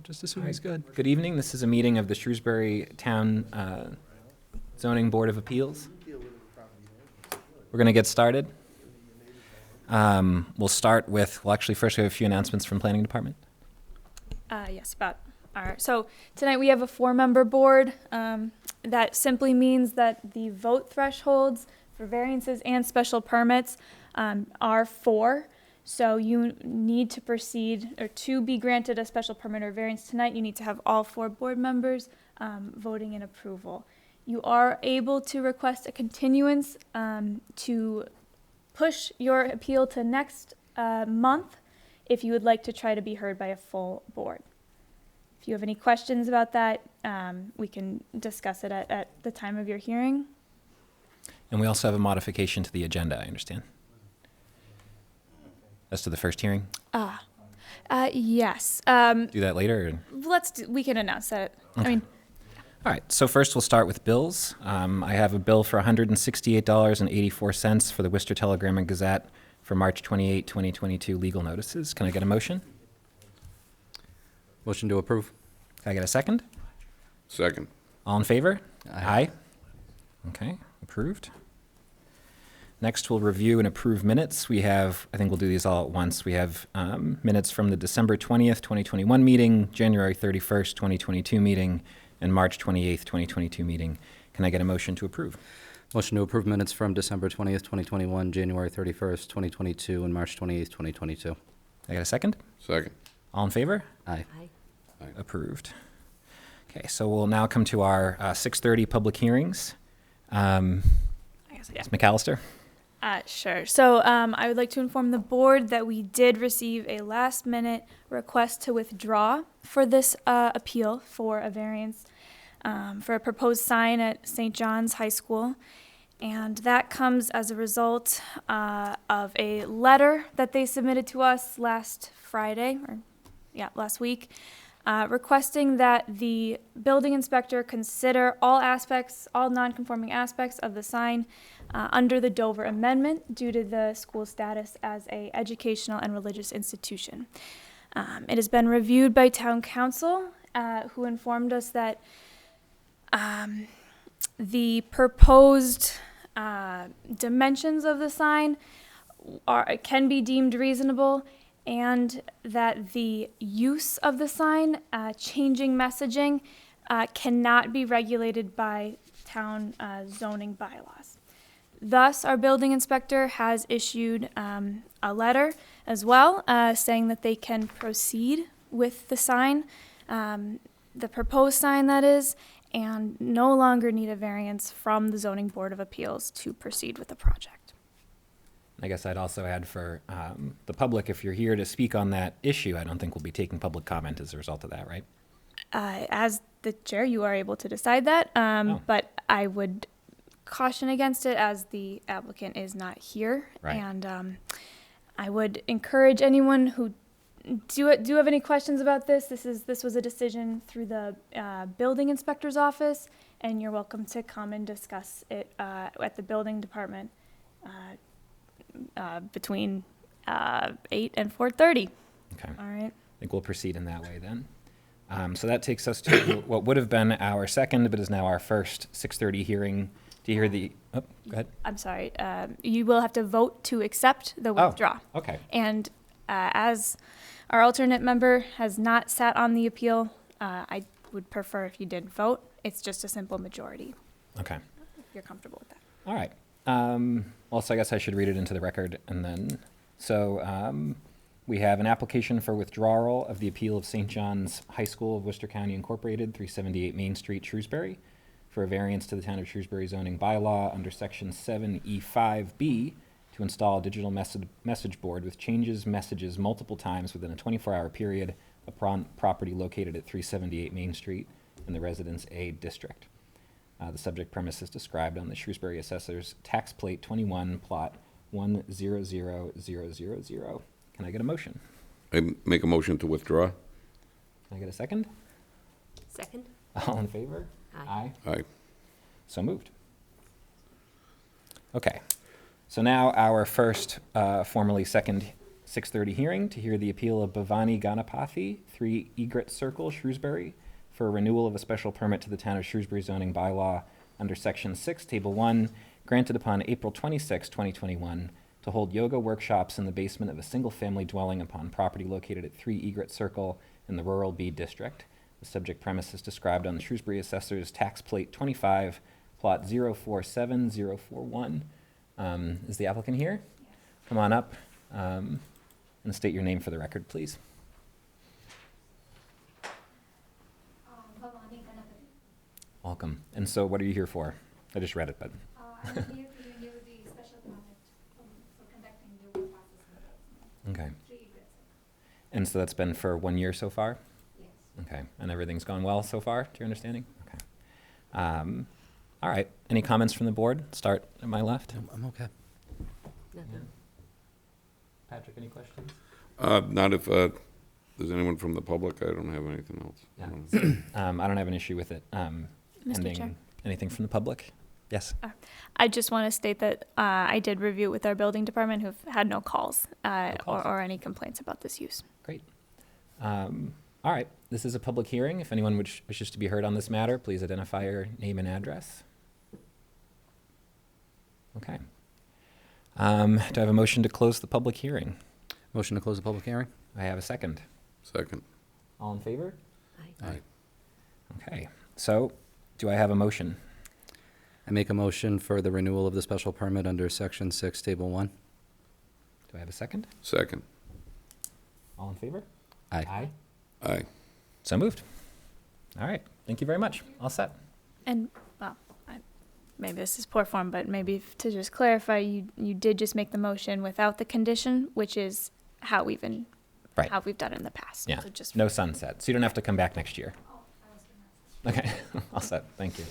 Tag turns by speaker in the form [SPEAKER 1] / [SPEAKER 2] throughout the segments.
[SPEAKER 1] Just assume he's good.
[SPEAKER 2] Good evening. This is a meeting of the Shrewsbury Town Zoning Board of Appeals. We're going to get started. We'll start with, actually first we have a few announcements from Planning Department.
[SPEAKER 3] Yes, about. All right. So tonight we have a 4-member board. That simply means that the vote thresholds for variances and special permits are 4. So you need to proceed, or to be granted a special permit or variance tonight, you need to have all 4 board members voting in approval. You are able to request a continuance to push your appeal to next month if you would like to try to be heard by a full board. If you have any questions about that, we can discuss it at the time of your hearing.
[SPEAKER 2] And we also have a modification to the agenda, I understand. As to the first hearing?
[SPEAKER 3] Yes.
[SPEAKER 2] Do that later? Or?
[SPEAKER 3] We can announce that.
[SPEAKER 2] Okay.
[SPEAKER 3] I mean,
[SPEAKER 2] all right, so first we'll start with bills. I have a bill for $168.84 for the Worcester Telegram and Gazette for March 28, 2022 legal notices. Can I get a motion?
[SPEAKER 1] Motion to approve.
[SPEAKER 2] Can I get a second?
[SPEAKER 4] Second.
[SPEAKER 2] All in favor?
[SPEAKER 1] Aye.
[SPEAKER 2] Okay, approved. Next, we'll review and approve minutes. We have, I think we'll do these all at once. We have minutes from the December 20th, 2021 meeting, January 31st, 2022 meeting, and March 28th, 2022 meeting. Can I get a motion to approve?
[SPEAKER 1] Motion to approve minutes from December 20th, 2021, January 31st, 2022, and March 28th, 2022.
[SPEAKER 2] I got a second?
[SPEAKER 4] Second.
[SPEAKER 2] All in favor?
[SPEAKER 1] Aye.
[SPEAKER 2] Approved. Okay, so we'll now come to our 6:30 public hearings.
[SPEAKER 3] I guess, yeah.
[SPEAKER 2] Ms. McAllister?
[SPEAKER 3] Sure. So I would like to inform the board that we did receive a last-minute request to withdraw for this appeal for a variance for a proposed sign at St. John's High School. And that comes as a result of a letter that they submitted to us last week, requesting that the building inspector consider all non-conforming aspects of the sign under the Dover Amendment due to the school status as an educational and religious institution. It has been reviewed by town council, who informed us that the proposed dimensions of the sign can be deemed reasonable, and that the use of the sign, changing messaging, cannot be regulated by town zoning bylaws. Thus, our building inspector has issued a letter as well, saying that they can proceed with the sign, the proposed sign that is, and no longer need a variance from the Zoning Board of Appeals to proceed with the project.
[SPEAKER 2] I guess I'd also add for the public, if you're here to speak on that issue, I don't think we'll be taking public comment as a result of that, right?
[SPEAKER 3] As the chair, you are able to decide that, but I would caution against it as the applicant is not here.
[SPEAKER 2] Right.
[SPEAKER 3] And I would encourage anyone who do have any questions about this. This was a decision through the building inspector's office, and you're welcome to come and discuss it at the building department between 8 and 4:30.
[SPEAKER 2] Okay.
[SPEAKER 3] All right.
[SPEAKER 2] I think we'll proceed in that way then. So that takes us to what would have been our second, but is now our first 6:30 hearing to hear the, go ahead.
[SPEAKER 3] I'm sorry. You will have to vote to accept the withdraw.
[SPEAKER 2] Okay.
[SPEAKER 3] And as our alternate member has not sat on the appeal, I would prefer if you did vote. It's just a simple majority.
[SPEAKER 2] Okay.
[SPEAKER 3] If you're comfortable with that.
[SPEAKER 2] All right. Also, I guess I should read it into the record and then, so we have an application for withdrawal of the appeal of St. John's High School of Worcester County Incorporated, 378 Main Street, Shrewsbury, for a variance to the Town of Shrewsbury zoning bylaw under Section 7E5B to install a digital message board with messages multiple times within a 24-hour period upon property located at 378 Main Street in the Residence A district. The subject premise is described on the Shrewsbury Assessor's Tax Plate 21, Plot 100000. Can I get a motion?
[SPEAKER 4] I make a motion to withdraw.
[SPEAKER 2] Can I get a second?
[SPEAKER 5] Second?
[SPEAKER 2] All in favor?
[SPEAKER 5] Aye.
[SPEAKER 4] Aye.
[SPEAKER 2] So moved. Okay. So now our first formally second 6:30 hearing to hear the appeal of Bhavani Ganapathi, 3 Egret Circle, Shrewsbury, for a renewal of a special permit to the Town of Shrewsbury zoning bylaw under Section 6, Table 1, granted upon April 26, 2021, to hold yoga workshops in the basement of a single-family dwelling upon property located at 3 Egret Circle in the Rural B District. The subject premise is described on the Shrewsbury Assessor's Tax Plate 25, Plot 047041. Is the applicant here? Come on up and state your name for the record, please.
[SPEAKER 5] Bhavani Ganapathi.
[SPEAKER 2] Welcome. And so what are you here for? I just read it, but.
[SPEAKER 5] I'm here to renew the special permit for conducting yoga classes in the
[SPEAKER 2] Okay.
[SPEAKER 5] 3 Egret.
[SPEAKER 2] And so that's been for 1 year so far?
[SPEAKER 5] Yes.
[SPEAKER 2] Okay. And everything's gone well so far, to your understanding? Okay. All right. Any comments from the board? Start at my left.
[SPEAKER 1] I'm okay.
[SPEAKER 2] Patrick, any questions?
[SPEAKER 4] Not if there's anyone from the public. I don't have anything else.
[SPEAKER 2] Yeah. I don't have an issue with it.
[SPEAKER 3] Mr.
[SPEAKER 2] Pending
[SPEAKER 3] Chair.
[SPEAKER 2] anything from the public? Yes.
[SPEAKER 3] I just want to state that I did review with our building department, who've had no calls,
[SPEAKER 2] calls.
[SPEAKER 3] Or any complaints about this use.
[SPEAKER 2] Great. All right. This is a public hearing. If anyone wishes to be heard on this matter, please identify your name and address. Okay. Do I have a motion to close the public hearing?
[SPEAKER 1] Motion to close the public hearing?
[SPEAKER 2] I have a second.
[SPEAKER 4] Second.
[SPEAKER 2] All in favor?
[SPEAKER 1] Aye.
[SPEAKER 2] Okay. So, do I have a motion?
[SPEAKER 1] I make a motion for the renewal of the special permit under Section 6, Table 1.
[SPEAKER 2] Do I have a second?
[SPEAKER 4] Second.
[SPEAKER 2] All in favor?
[SPEAKER 1] Aye.
[SPEAKER 2] Aye.
[SPEAKER 4] Aye.
[SPEAKER 2] So moved. All right. Thank you very much. All set.
[SPEAKER 3] And, well, maybe this is poor form, but maybe to just clarify, you did just make the motion without the condition, which is how we've done it in the past.
[SPEAKER 2] Yeah.
[SPEAKER 3] So just
[SPEAKER 2] No sunset. So you don't have to come back next year.
[SPEAKER 5] Oh, I was going to ask.
[SPEAKER 2] Okay. All set. Thank you.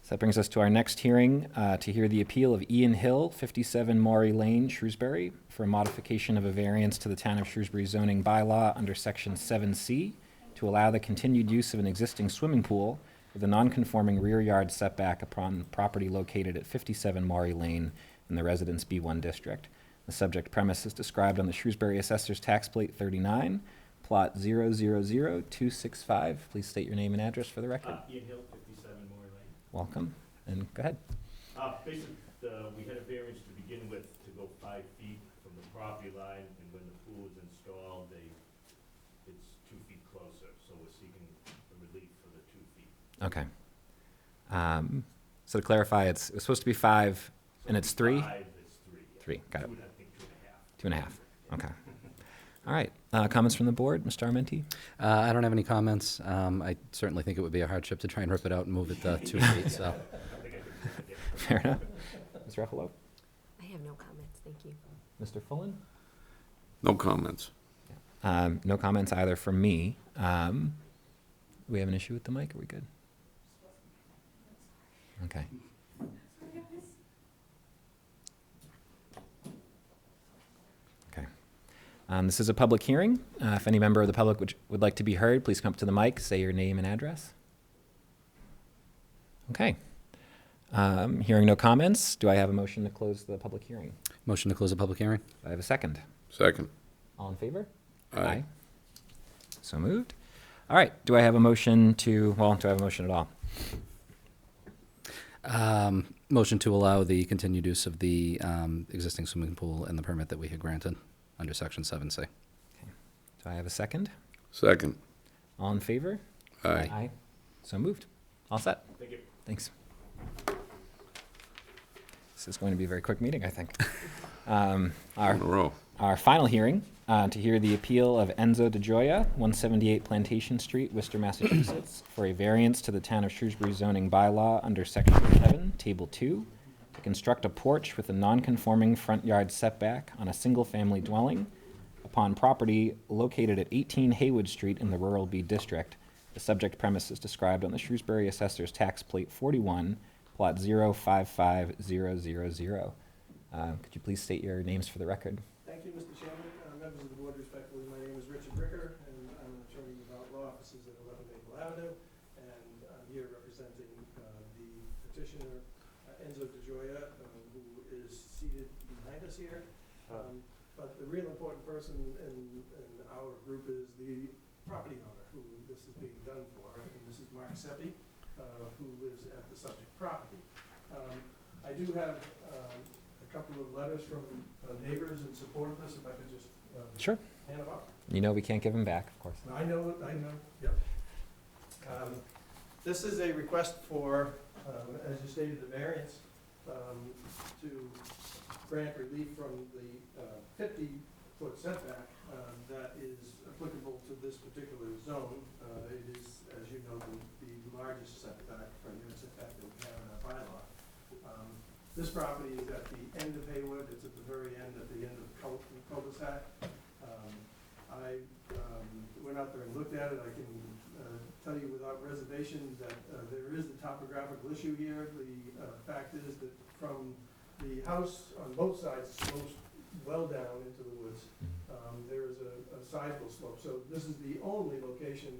[SPEAKER 2] So that brings us to our next hearing to hear the appeal of Ian Hill, 57 Maury Lane, Shrewsbury, for a modification of a variance to the Town of Shrewsbury zoning bylaw under Section 7C to allow the continued use of an existing swimming pool with a non-conforming rear yard setback upon property located at 57 Maury Lane in the Residence B1 district. The subject premise is described on the Shrewsbury Assessor's Tax Plate 39, Plot 000265. Please state your name and address for the record.
[SPEAKER 6] Ian Hill, 57 Moore Lane.
[SPEAKER 2] Welcome, and go ahead.
[SPEAKER 6] Basically, we had a variance to begin with to go 5 feet from the property line, and when the pool was installed, it's 2 feet closer, so we're seeking the relief for the 2 feet.
[SPEAKER 2] Okay. So to clarify, it was supposed to be 5, and it's 3?
[SPEAKER 6] 5, it's 3. Yeah.
[SPEAKER 2] 3, got it.
[SPEAKER 6] I think 2.5.
[SPEAKER 2] 2.5. Okay. All right. Comments from the board, Mr. Armenti?
[SPEAKER 1] I don't have any comments. I certainly think it would be a hardship to try and rip it out and move it 2 feet, so.
[SPEAKER 2] Fair enough. Mr. Ruffalo?
[SPEAKER 7] I have no comments, thank you.
[SPEAKER 2] Mr. Fullen?
[SPEAKER 4] No comments.
[SPEAKER 2] No comments either from me. Do we have an issue with the mic? Are we good? Okay. Okay. This is a public hearing. If any member of the public would like to be heard, please come up to the mic, say your name and address. Okay. Hearing no comments, do I have a motion to close the public hearing?
[SPEAKER 1] Motion to close the public hearing?
[SPEAKER 2] Do I have a second?
[SPEAKER 4] Second.
[SPEAKER 2] All in favor?
[SPEAKER 4] Aye.
[SPEAKER 2] So moved. All right. Do I have a motion do I have a motion at all?
[SPEAKER 1] Motion to allow the continued use of the existing swimming pool and the permit that we had granted under Section 7C.
[SPEAKER 2] Do I have a second?
[SPEAKER 4] Second.
[SPEAKER 2] All in favor?
[SPEAKER 4] Aye.
[SPEAKER 2] So moved. All set.
[SPEAKER 6] Thank you.
[SPEAKER 2] Thanks. This is going to be a very quick meeting, I think.
[SPEAKER 4] In a row.
[SPEAKER 2] Our final hearing to hear the appeal of Enzo DeJoya, 178 Plantation Street, Worcester, Massachusetts, for a variance to the Town of Shrewsbury zoning bylaw under Section 7, Table 2, to construct a porch with a non-conforming front yard setback on a single-family dwelling upon property located at 18 Haywood Street in the Rural B District. The subject premise is described on the Shrewsbury Assessor's Tax Plate 41, Plot 055000. Could you please state your names for the record?
[SPEAKER 8] Thank you, Mr. Chairman. Members of the board, respectfully, my name is Richard Ricker, and I'm an attorney with our law offices at 11 Maple Avenue, and I'm here representing the petitioner, Enzo DeJoya, who is seated behind campus here. But the real important person in our group is the property owner who this is being done for, and this is Mark Seppi, who lives at the subject property. I do have a couple of letters from neighbors in support of this, if I could just
[SPEAKER 2] Sure.
[SPEAKER 8] hand them up.
[SPEAKER 2] You know we can't give them back, of course.
[SPEAKER 8] I know, yep. This is a request for, as you stated, the variance to grant relief from the 50-foot setback that is applicable to this particular zone. It is, as you know, the largest setback, front yard setback that we have in our bylaw. This property is at the end of Haywood. It's at the very end, at the end of cul-de-sac. I went out there and looked at it. I can tell you without reservation that there is a topographical issue here. The fact is that from the house on both sides slopes well down into the woods. There is a sizable slope. So this is the only location.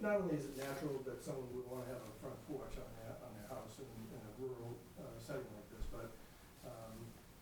[SPEAKER 8] Not only is it natural that someone would want to have a front porch on their house in a rural setting like this, but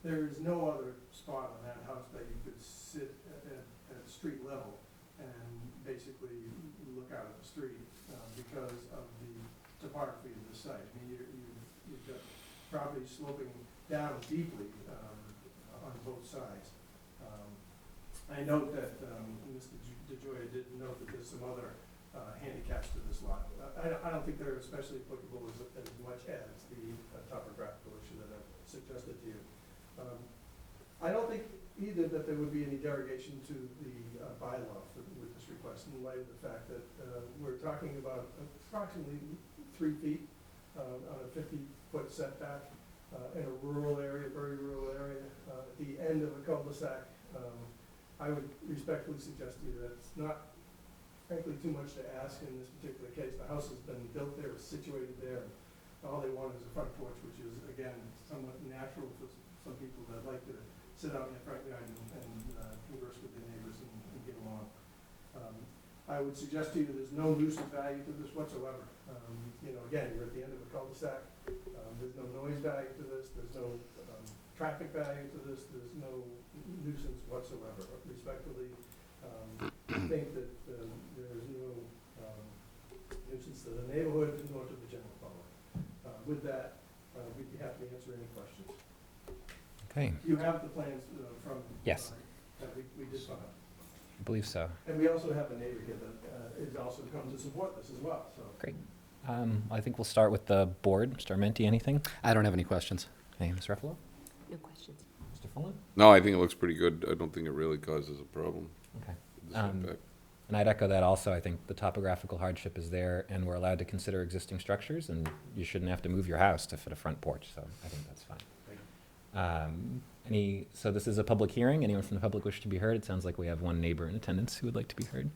[SPEAKER 8] there is no other spot on that house that you could sit at street level and basically look out at the street because of the topography of the site. I mean, you've got property sloping down deeply on both sides. I note that Mr. DeJoya did note that there's some other handicaps to this lot. I don't think they're especially applicable as much as the topographical issue that I've suggested to you. I don't think either that there would be any derogation to the bylaw with this request in light of the fact that we're talking about approximately 3 feet on a 50-foot setback in a rural area, very rural area, at the end of a cul-de-sac. I would respectfully suggest to you that it's not, frankly, too much to ask in this particular case. The house has been built there, it's situated there. All they want is a front porch, which is, again, somewhat natural for some people that like to sit out in the front yard and converse with their neighbors and get along. I would suggest to you there's no nuisance value to this whatsoever. Again, you're at the end of a cul-de-sac. There's no noise value to this. There's no traffic value to this. There's no nuisance whatsoever. Respectfully, I think that there is no nuisance to the neighborhood nor to the general public. With that, we'd be happy to answer any questions.
[SPEAKER 2] Okay,
[SPEAKER 8] You have the plans from.
[SPEAKER 2] Yes.
[SPEAKER 8] That we did find.
[SPEAKER 2] I believe so.
[SPEAKER 8] And we also have a neighbor here that is also come to support this as well, so.
[SPEAKER 2] Great. I think we'll start with the board. Mr. Armenti, anything?
[SPEAKER 1] I don't have any questions.
[SPEAKER 2] Okay, Ms. Ruffalo?
[SPEAKER 7] No questions.
[SPEAKER 2] Mr. Fullen?
[SPEAKER 4] No, I think it looks pretty good. I don't think it really causes a problem.
[SPEAKER 2] Okay.
[SPEAKER 4] with the setback.
[SPEAKER 2] And I'd echo that also. I think the topographical hardship is there, and we're allowed to consider existing structures, and you shouldn't have to move your house to fit a front porch, so I think that's fine. So this is a public hearing. Anyone from the public wish to be heard? It sounds like we have one neighbor in attendance who would like to be heard.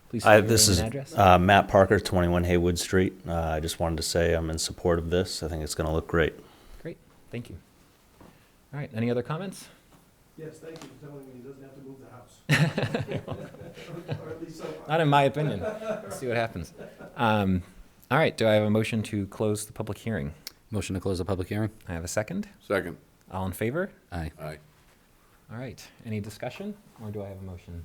[SPEAKER 2] Please state your
[SPEAKER 9] This
[SPEAKER 2] name
[SPEAKER 9] is
[SPEAKER 2] and address.
[SPEAKER 9] Matt Parker, 21 Haywood Street. I just wanted to say I'm in support of this. I think it's going to look great.
[SPEAKER 2] Great, thank you. All right, any other comments?
[SPEAKER 8] Yes, thank you for telling me he doesn't have to move the house. Or at least so far.
[SPEAKER 2] Not in my opinion. Let's see what happens. All right, do I have a motion to close the public hearing?
[SPEAKER 1] Motion to close the public hearing?
[SPEAKER 2] I have a second.
[SPEAKER 4] Second.
[SPEAKER 2] All in favor?
[SPEAKER 1] Aye.
[SPEAKER 4] Aye.
[SPEAKER 2] All right, any discussion, or do I have a motion?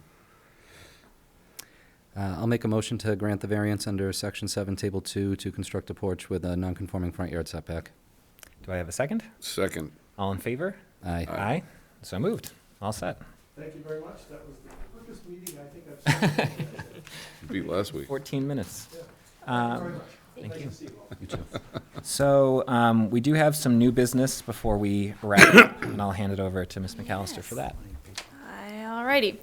[SPEAKER 1] I'll make a motion to grant the variance under Section 7, Table 2 to construct a porch with a non-conforming front yard setback.
[SPEAKER 2] Do I have a second?
[SPEAKER 4] Second.
[SPEAKER 2] All in favor?
[SPEAKER 1] Aye.
[SPEAKER 2] Aye. So moved. All set.
[SPEAKER 8] Thank you very much. That was the quickest meeting I think I've seen.
[SPEAKER 4] Beat last week.
[SPEAKER 2] 14 minutes.
[SPEAKER 8] Yeah. Thank you very much.
[SPEAKER 2] Thank
[SPEAKER 8] Nice
[SPEAKER 2] you.
[SPEAKER 8] to see you all.
[SPEAKER 1] You too.
[SPEAKER 2] So we do have some new business before we wrap up, and I'll hand it over to Ms. McAllister for that.
[SPEAKER 3] Alrighty.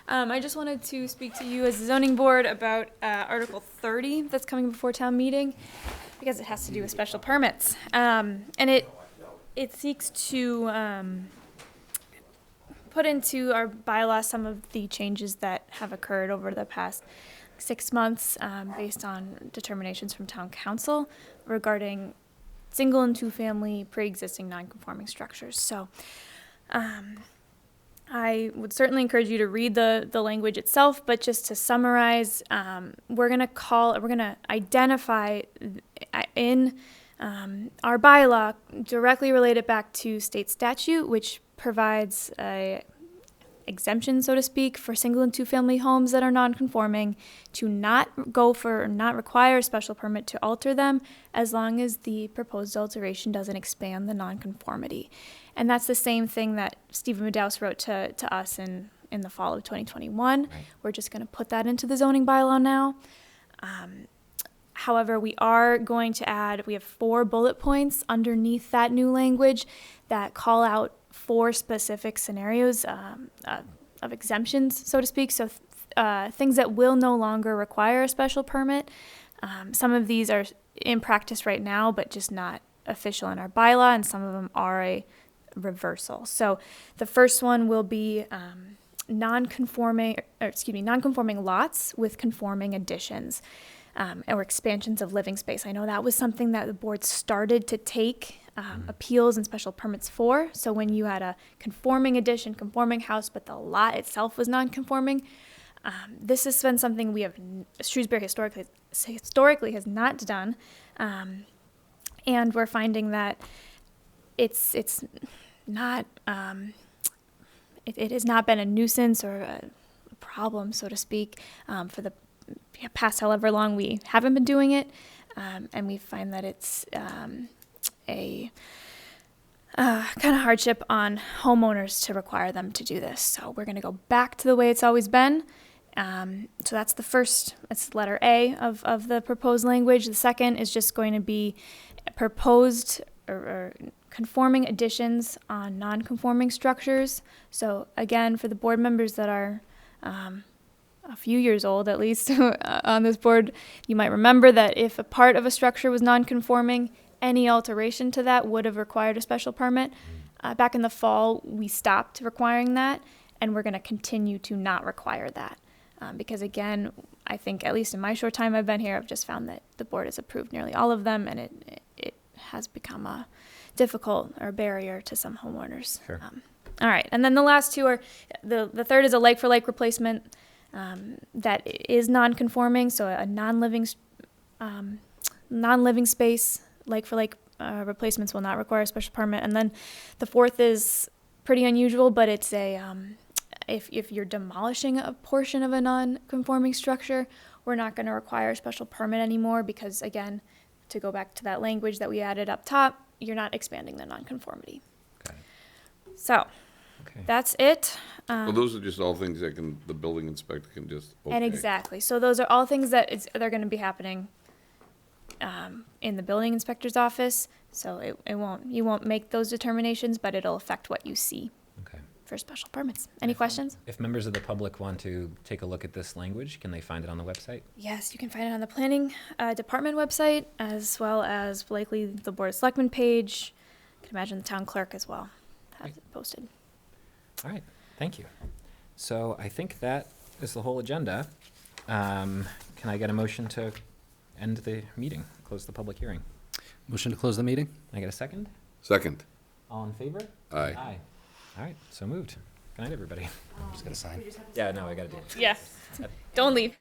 [SPEAKER 3] I just wanted to speak to you as a zoning board about Article 30 that's coming before town meeting because it has to do with special permits. And it seeks to put into our bylaw some of the changes that have occurred over the past 6 months based on determinations from town council regarding single and two-family pre-existing non-conforming structures. So I would certainly encourage you to read the language itself, but just to summarize, we're going to identify in our bylaw, directly relate it back to state statute, which provides a exemption, so to speak, for single and two-family homes that are non-conforming to not go for or not require a special permit to alter them as long as the proposed alteration doesn't expand the non-conformity. And that's the same thing that Stephen Medaus wrote to us in the fall of 2021.
[SPEAKER 2] Right.
[SPEAKER 3] We're just going to put that into the zoning bylaw now. However, we are going to add, we have 4 bullet points underneath that new language that call out 4 specific scenarios of exemptions, so to speak. So things that will no longer require a special permit. Some of these are in practice right now, but just not official in our bylaw, and some of them are a reversal. So the first one will be non-conforming lots with conforming additions. Or expansions of living space. I know that was something that the board started to take appeals and special permits for. So when you had a conforming addition, conforming house, but the lot itself was non-conforming, this has been something we have, Shrewsbury historically has not done. And we're finding that it's not, it has not been a nuisance or a problem, so to speak, for the past however long we haven't been doing it, and we find that it's a kind of hardship on homeowners to require them to do this. So we're going to go back to the way it's always been. So that's the first, that's letter A of the proposed language. The second is just going to be proposed or conforming additions on non-conforming structures. So again, for the board members that are a few years old, at least, on this board, you might remember that if a part of a structure was non-conforming, any alteration to that would have required a special permit. Back in the fall, we stopped requiring that, and we're going to continue to not require that. Because again, I think, at least in my short time I've been here, I've just found that the board has approved nearly all of them, and it has become a difficult or barrier to some homeowners.
[SPEAKER 2] Sure.
[SPEAKER 3] All right, and then the last two are, the third is a like-for-like replacement that is non-conforming, so a non-living space, like-for-like replacements will not require a special permit. And then the fourth is pretty unusual, but it's a if you're demolishing a portion of a non-conforming structure, we're not going to require a special permit anymore because, again, to go back to that language that we added up top, you're not expanding the non-conformity.
[SPEAKER 2] Got it.
[SPEAKER 3] So
[SPEAKER 2] Okay.
[SPEAKER 3] that's it.
[SPEAKER 4] Well, those are just all things that the building inspector can just, okay.
[SPEAKER 3] And exactly. So those are all things that they're going to be happening in the building inspector's office. So you won't make those determinations, but it'll affect what you see
[SPEAKER 2] Okay.
[SPEAKER 3] for special permits. Any questions?
[SPEAKER 2] If members of the public want to take a look at this language, can they find it on the website?
[SPEAKER 3] Yes, you can find it on the planning department website, as well as likely the Board of Selectmen page. I can imagine the town clerk as well has it posted.
[SPEAKER 2] All right, thank you. So I think that is the whole agenda. Can I get a motion to end the meeting, close the public hearing?
[SPEAKER 1] Motion to close the meeting?
[SPEAKER 2] Can I get a second?
[SPEAKER 4] Second.
[SPEAKER 2] All in favor?
[SPEAKER 4] Aye.
[SPEAKER 2] Aye. All right, so moved. Good night, everybody.
[SPEAKER 1] I'm just going to sign.
[SPEAKER 2] Yeah, no, I gotta do it.
[SPEAKER 3] Yeah. Don't leave.